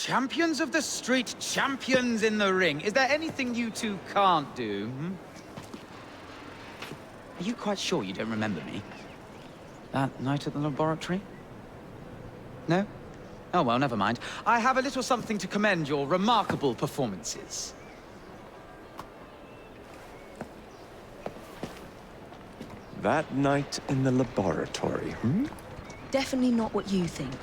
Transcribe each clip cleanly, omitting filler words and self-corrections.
Champions of the street, champions in the ring. Is there anything you two can't do? Hmm? Are you quite sure you don't remember me? That night at the laboratory? No? Oh, well, never mind. I have a little something to commend your remarkable performances. That night in the laboratory, hmm? Definitely not what you think.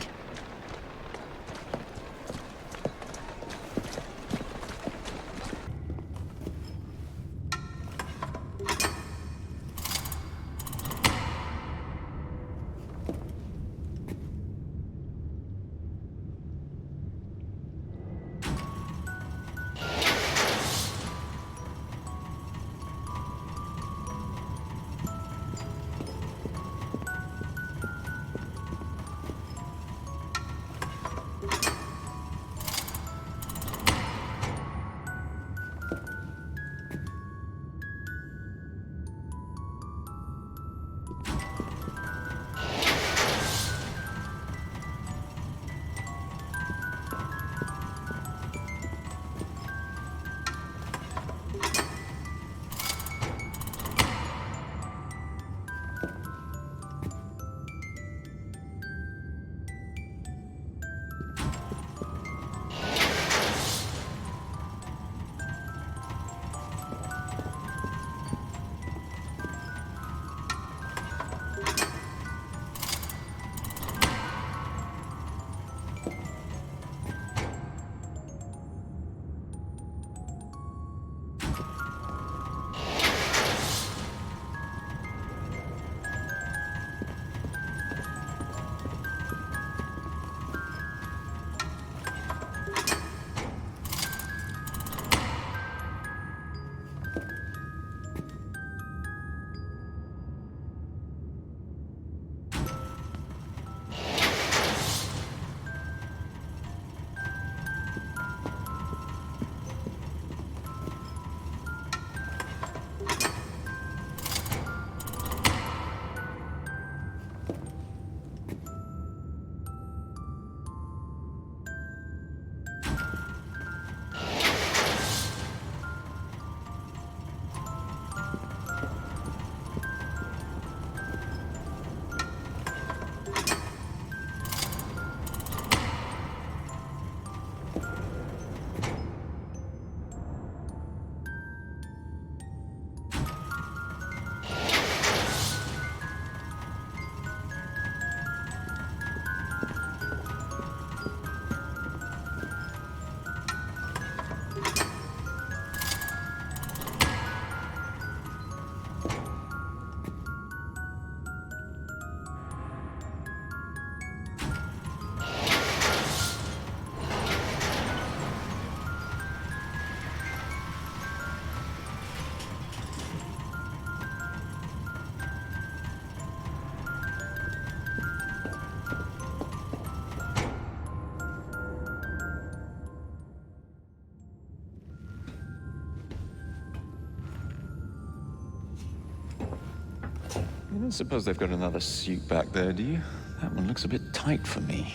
You don't suppose they've got another suit back there, do you? That one looks a bit tight for me.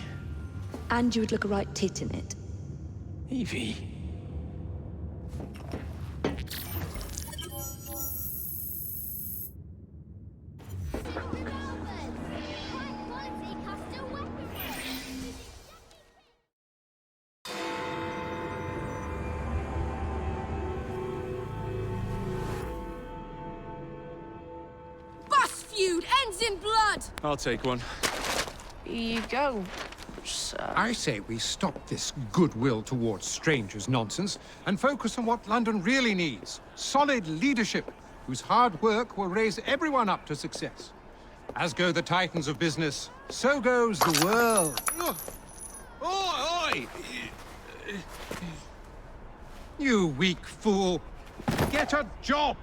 And you would look a right tit in it. Evie. Feud ends in blood! I'll take one. Here you go, sir. I say we stop this goodwill towards strangers nonsense and focus on what London really needs. Solid leadership, whose hard work will raise everyone up to success. As go the titans of business, so goes the world. Oi! You weak fool. Get a job!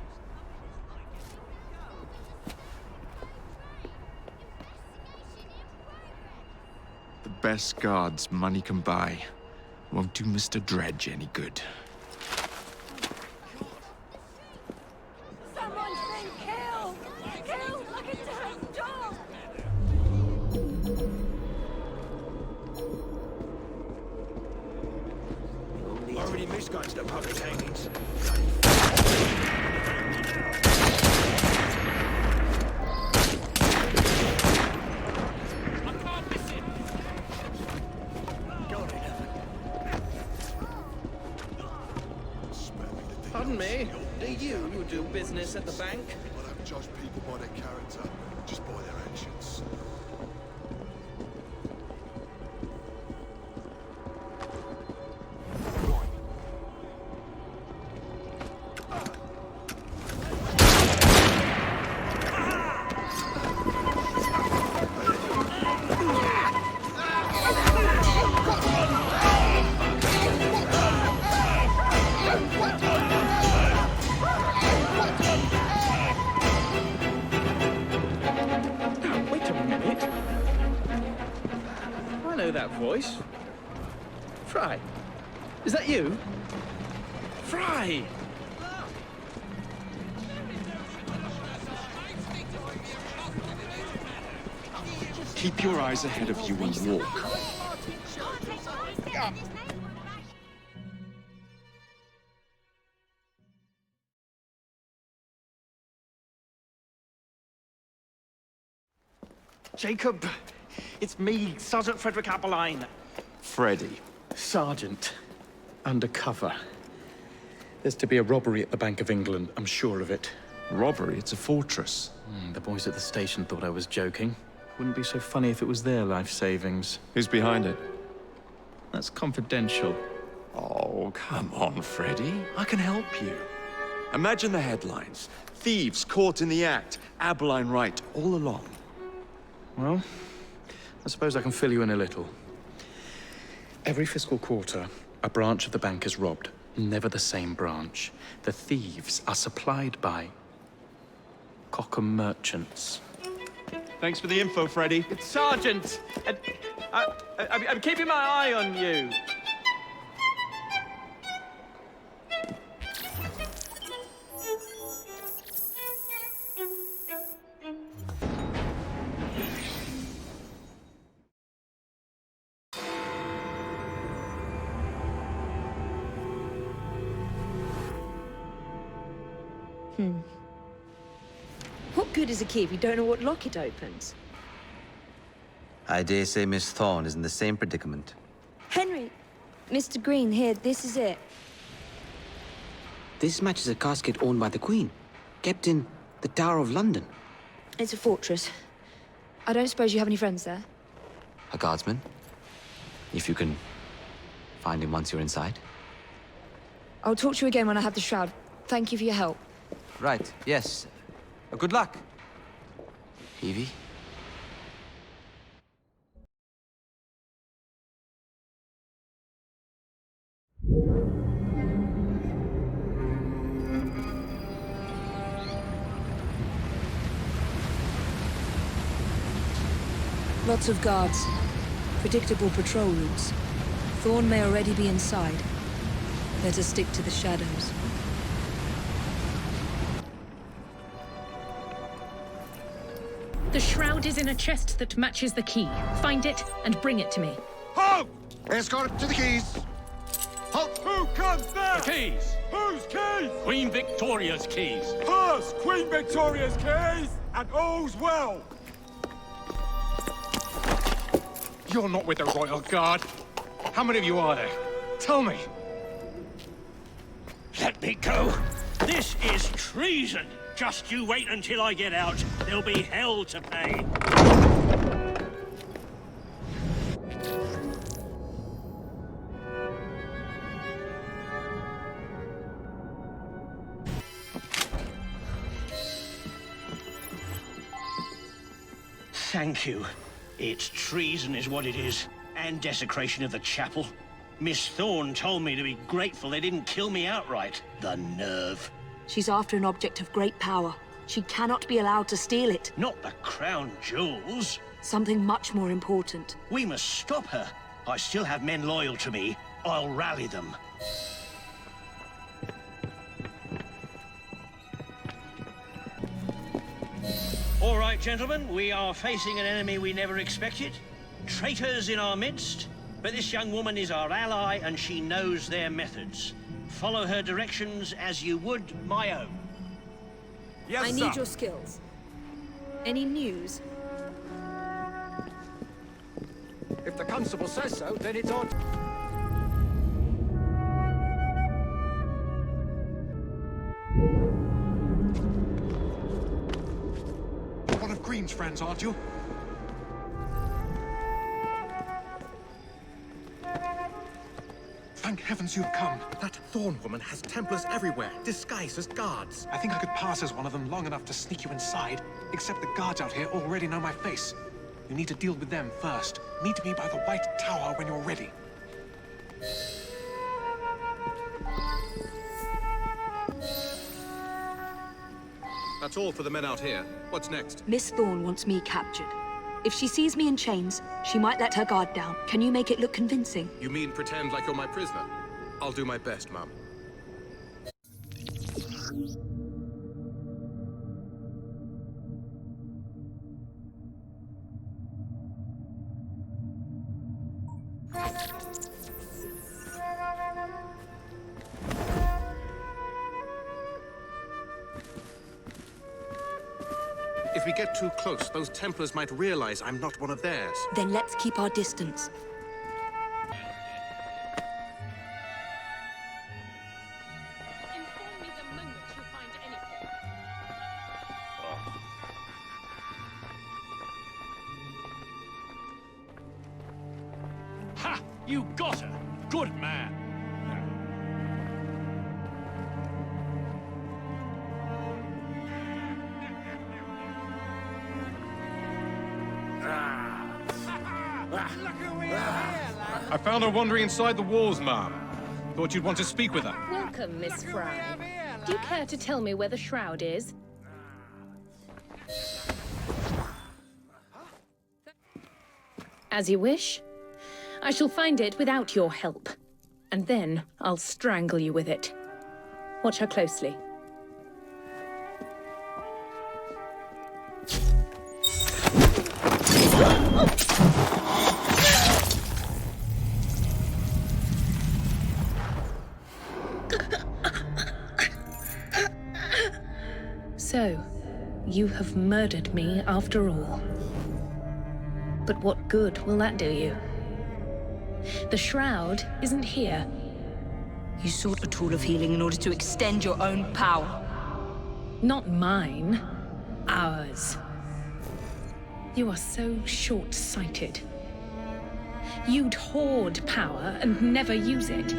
The best guards money can buy won't do Mr. Dredge any good. Someone's been killed! Killed like a damn dog! public hangings. Pardon me, do you do business at the bank? I don't judge people by their character, just by their actions. That voice. Fry. Is that you? Fry! Keep your eyes ahead of you and walk. Jacob, it's me, Sergeant Frederick Appeline. Freddie. Sergeant. Undercover. There's to be a robbery at the Bank of England, I'm sure of it. Robbery? It's a fortress. The boys at the station thought I was joking. Wouldn't be so funny if it was their life savings. Who's behind it? That's confidential. Oh, come on, Freddie. I can help you. Imagine the headlines. Thieves caught in the act. Abeline right, all along. Well, I suppose I can fill you in a little. Every fiscal quarter, a branch of the bank is robbed. Never the same branch. The thieves are supplied by Cockham merchants. Thanks for the info, Freddie. It's Sergeant! I'm keeping my eye on you. What good is a key if you don't know what lock it opens? I dare say Miss Thorne is in the same predicament. Henry! Mr. Green, here, this is it. This matches a casket owned by the Queen, kept in the Tower of London. It's a fortress. I don't suppose you have any friends there? A guardsman? If you can find him once you're inside. I'll talk to you again when I have the shroud. Thank you for your help. Right, yes. Good luck. Evie? Lots of guards. Predictable patrol routes. Thorne may already be inside. Better stick to the shadows. The shroud is in a chest that matches the key. Find it and bring it to me. Halt! Escort to the keys. Halt! Who comes there? The keys! Whose keys? Queen Victoria's keys. First, Queen Victoria's keys, and all's well. You're not with the Royal Guard. How many of you are there? Tell me. Let me go. This is treason. Just you wait until I get out. There'll be hell to pay. Thank you. It's treason is what it is, and desecration of the chapel. Miss Thorne told me to be grateful they didn't kill me outright. The nerve. She's after an object of great power. She cannot be allowed to steal it. Not the crown jewels. Something much more important. We must stop her. I still have men loyal to me. I'll rally them. All right, gentlemen, we are facing an enemy we never expected. Traitors in our midst, but this young woman is our ally and she knows their methods. Follow her directions as you would my own. Yes, I need your skills. Any news? If the constable says so, then it's on. One of Green's friends, aren't you? Thank heavens you've come. That Thorn woman has Templars everywhere, disguised as guards. I think I could pass as one of them long enough to sneak you inside, except the guards out here already know my face. You need to deal with them first. Meet me by the White Tower when you're ready. That's all for the men out here. What's next? Miss Thorne wants me captured. If she sees me in chains, she might let her guard down. Can you make it look convincing? You mean pretend like you're my prisoner? I'll do my best, Mum. If we get too close, those Templars might realize I'm not one of theirs. Then let's keep our distance. Inform me the moment you find anything. Ha! You got her! Good man! I found her wandering inside the walls, ma'am. Thought you'd want to speak with her. Welcome, Miss Fry. Do you care to tell me where the shroud is? As you wish. I shall find it without your help. And then I'll strangle you with it. Watch her closely. So, you have murdered me after all. But what good will that do you? The shroud isn't here. You sought a tool of healing in order to extend your own power. Not mine. Ours. You are so short-sighted. You'd hoard power and never use it,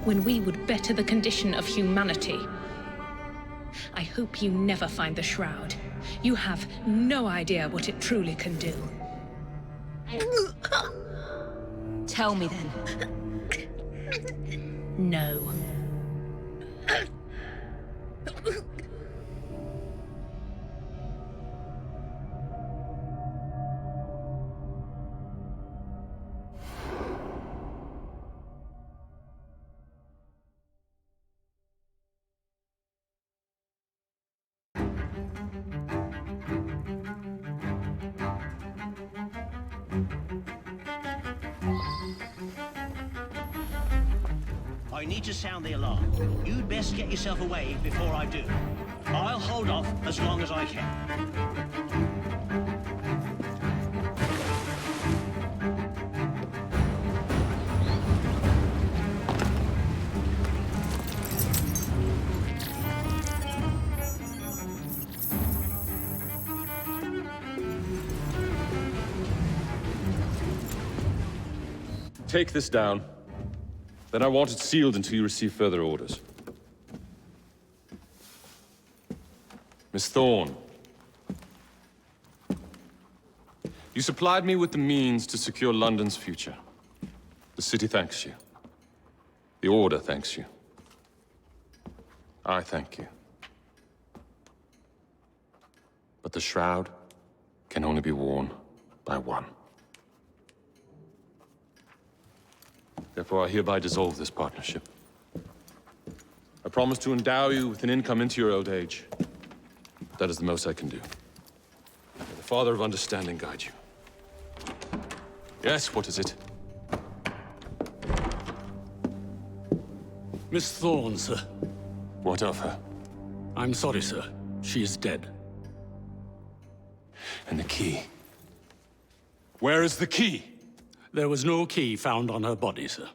when we would better the condition of humanity. I hope you never find the shroud. You have no idea what it truly can do. Tell me then. No. I need to sound the alarm. You'd best get yourself away before I do. I'll hold off as long as I can. Take this down. Then I want it sealed until you receive further orders. Miss Thorne. You supplied me with the means to secure London's future. The city thanks you. The Order thanks you. I thank you. But the shroud can only be worn by one. Therefore, I hereby dissolve this partnership. I promise to endow you with an income into your old age. That is the most I can do. May the Father of Understanding guide you. Yes, what is it? Miss Thorne, sir. What of her? I'm sorry, sir. She is dead. And the key? Where is the key? There was no key found on her body, sir.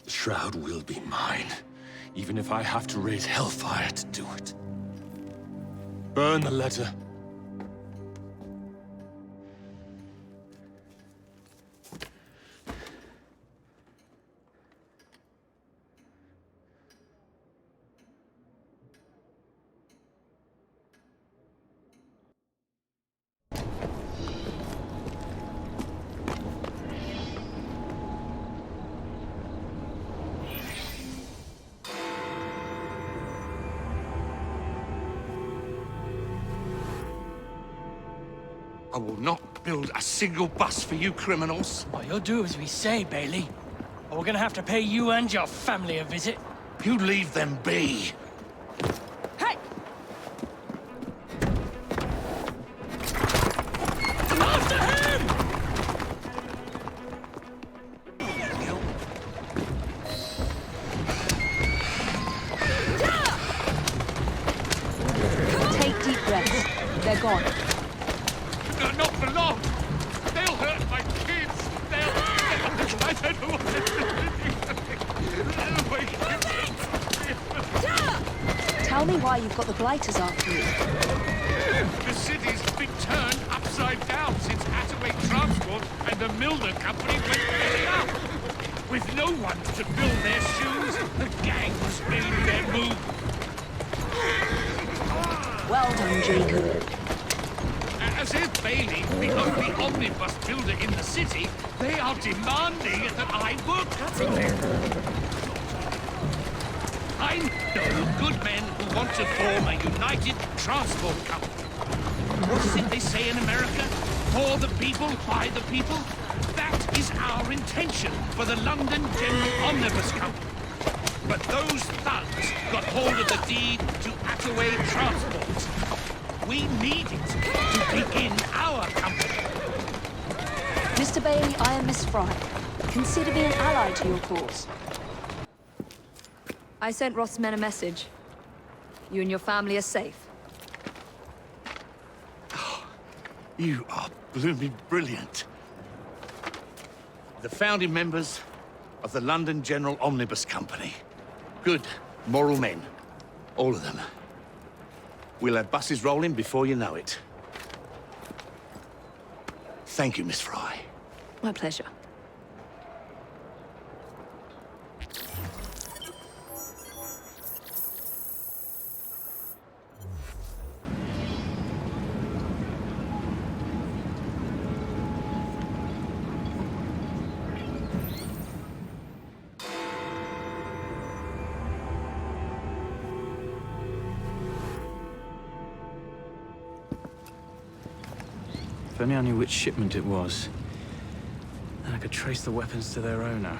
The shroud will be mine, even if I have to raise hellfire to do it. Burn the letter. I will not build a single bus for you criminals. Well, you'll do as we say, Bailey. Or we're gonna have to pay you and your family a visit. You leave them be. Hey! After him! Take deep breaths. They're gone. Not for long. They'll hurt my kids. I don't know what Tell me why you've got the blighters after you. The city's been turned upside down since Attaway Transport and the Milner Company went belly up. With no one to fill their shoes, the gangs made their move. Well done, Jacob. As if Bailey, the only omnibus builder in the city, they are demanding that I work. I know good men who want to form a united transport company. What is it they say in America? For the people, by the people? That is our intention for the London General Omnibus Company. But those thugs got hold of the deed to Attaway Transport. We need it to begin our company. Mr. Bailey, I am Miss Fry. Consider me an ally to your cause. I sent Roth's men a message. You and your family are safe. Oh, you are blooming brilliant. The founding members of the London General Omnibus Company. Good, moral men. All of them. We'll have buses rolling before you know it. Thank you, Miss Fry. My pleasure. If only I knew which shipment it was, then I could trace the weapons to their owner.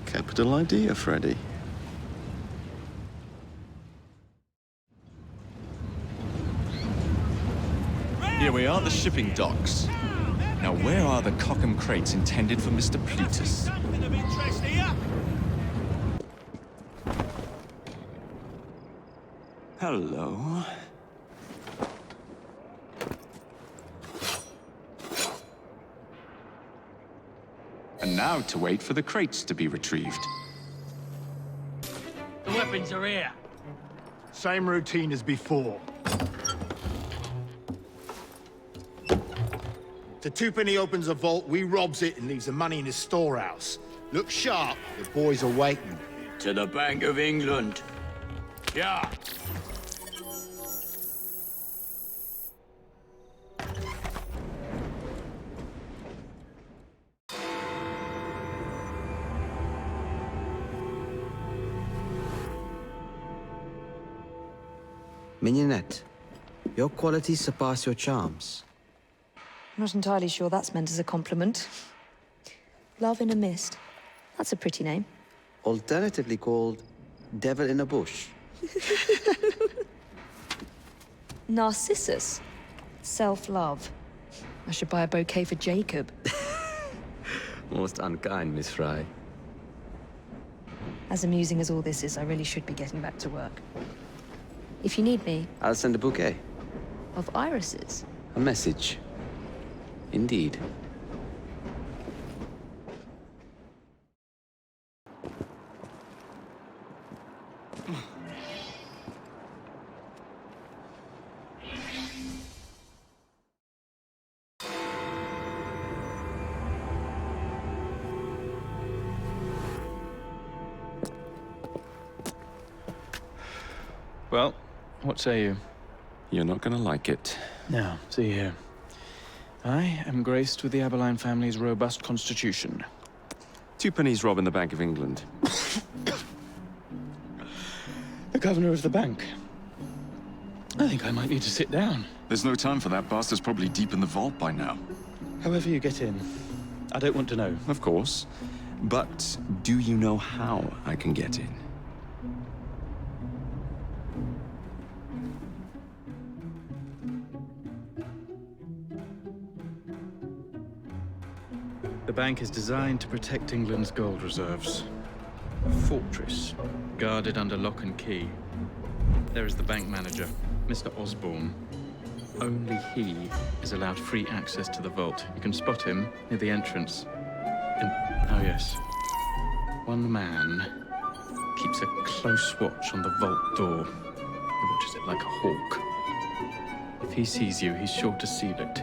Capital idea, Freddy. Here we are at the shipping docks. Now, where are the Cockham crates intended for Mr. Plutus? Hello. And now to wait for the crates to be retrieved. The weapons are here. Same routine as before. The twopenny opens a vault, we robs it and leaves the money in his storehouse. Look sharp, the boys are waiting. To the Bank of England. Yeah. Mignonette, your qualities surpass your charms. I'm not entirely sure that's meant as a compliment. Love in a Mist. That's a pretty name. Alternatively called devil in a bush. Narcissus. Self-love. I should buy a bouquet for Jacob. Most unkind, Miss Fry. As amusing as all this is, I really should be getting back to work. If you need me... I'll send a bouquet. Of irises? A message. Indeed. Well, what say you? You're not gonna like it. Now, see here. I am graced with the Aberline family's robust constitution. 2 pennies robbing the Bank of England. The governor of the bank. I think I might need to sit down. There's no time for that. Bastard's probably deep in the vault by now. However you get in, I don't want to know. Of course. But do you know how I can get in? The bank is designed to protect England's gold reserves. A fortress, guarded under lock and key. There is the bank manager, Mr. Osborne. Only he is allowed free access to the vault. You can spot him near the entrance. And, oh yes, one man keeps a close watch on the vault door. He watches it like a hawk. If he sees you, he's sure to seal it.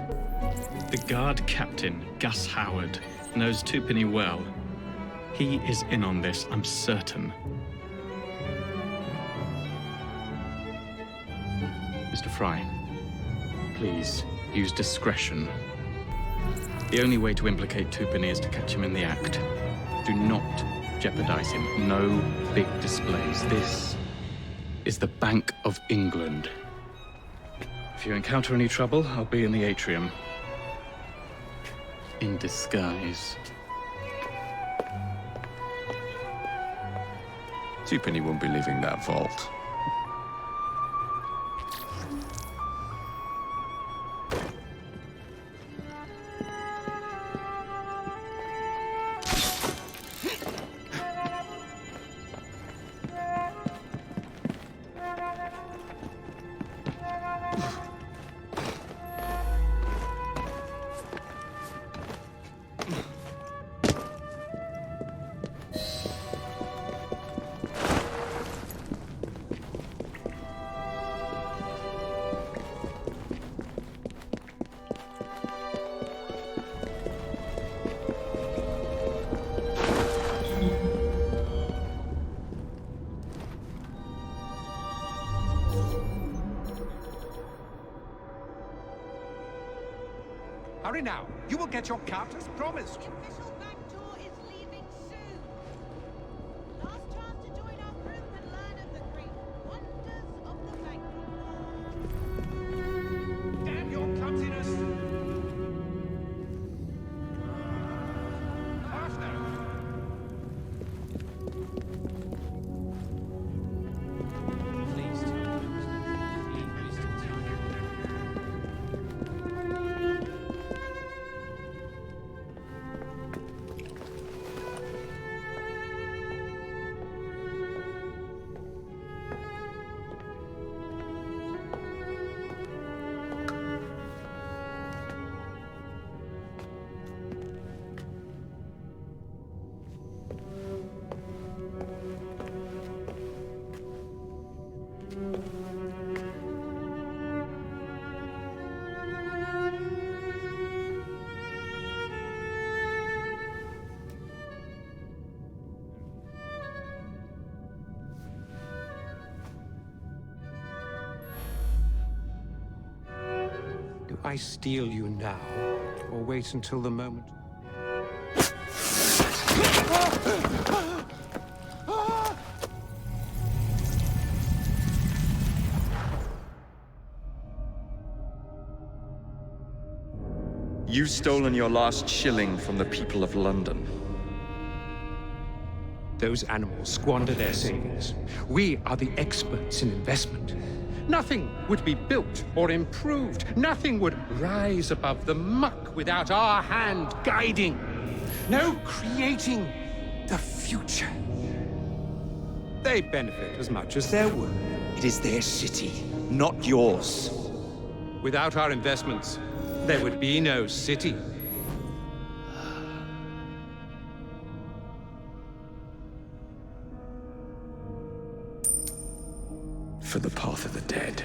The guard captain, Gus Howard, knows Twopenny well. He is in on this, I'm certain. Mr. Fry, please use discretion. The only way to implicate Twopenny is to catch him in the act. Do not jeopardize him. No big displays. This is the Bank of England. If you encounter any trouble, I'll be in the atrium. In disguise. 2penny won't be leaving that vault. Hurry now. You will get your cut as promised. The official bank tour is leaving soon. Last chance to join our group and learn of the great wonders of the bank. Damn your clumsiness! Faster! Do I steal you now, or wait until the moment? You've stolen your last shilling from the people of London. Those animals squander their savings. We are the experts in investment. Nothing would be built or improved. Nothing would rise above the muck without our hand guiding. No creating the future. They benefit as much as their work. It is their city, not yours. Without our investments, there would be no city. For the path of the dead.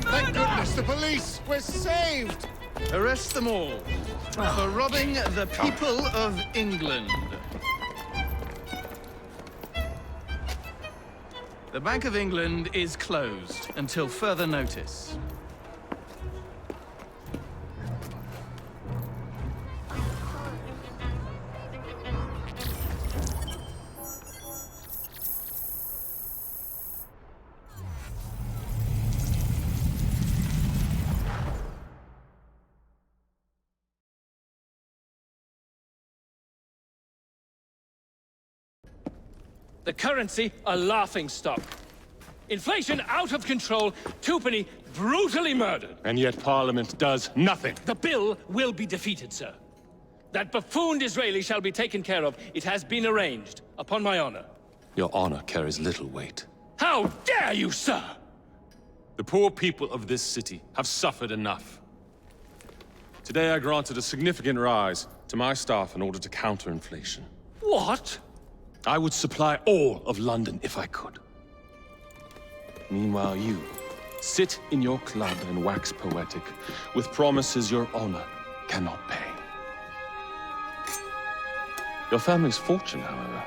Thank goodness, the police! We're saved! Arrest them all for robbing the people of England. The Bank of England is closed until further notice. The currency a laughingstock. Inflation out of control, Twopenny brutally murdered. And yet Parliament does nothing. The bill will be defeated, sir. That buffoon Disraeli shall be taken care of. It has been arranged, upon my honor. Your honor carries little weight. How dare you, sir! The poor people of this city have suffered enough. Today I granted a significant rise to my staff in order to counter inflation. What? I would supply all of London if I could. Meanwhile, you sit in your club and wax poetic with promises your honor cannot pay. Your family's fortune, however.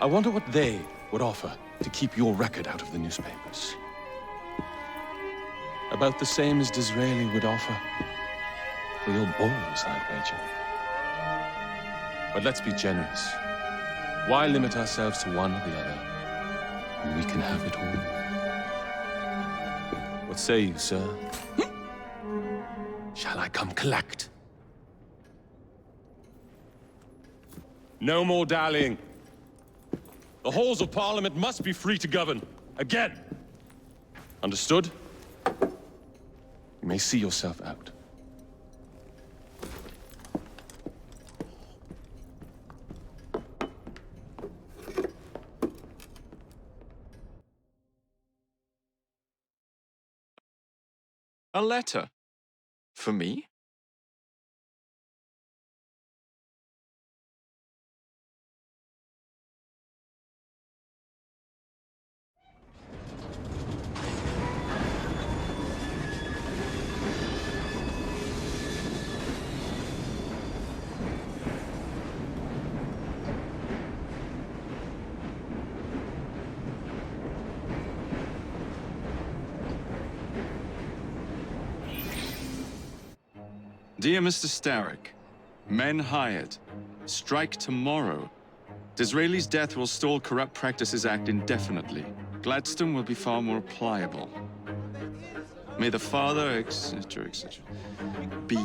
I wonder what they would offer to keep your record out of the newspapers. About the same as Disraeli would offer for your balls, I'd wager. But let's be generous. Why limit ourselves to one or the other when we can have it all? What say you, sir? Shall I come collect? No more dallying. The halls of Parliament must be free to govern. Again. Understood? You may see yourself out. A letter? For me? Dear Mr. Starrick, men hired. Strike tomorrow. Disraeli's death will stall Corrupt Practices Act indefinitely. Gladstone will be far more pliable. May the father, etc., etc. B.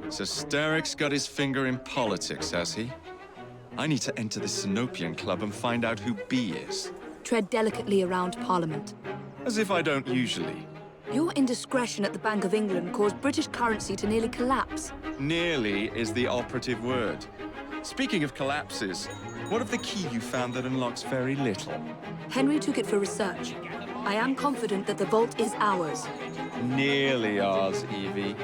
So Starrick's got his finger in politics, has he? I need to enter the Sinopian Club and find out who B is. Tread delicately around Parliament. As if I don't usually. Your indiscretion at the Bank of England caused British currency to nearly collapse. Nearly is the operative word. Speaking of collapses, what of the key you found that unlocks very little? Henry took it for research. I am confident that the vault is ours. Nearly ours, Evie.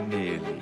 Nearly.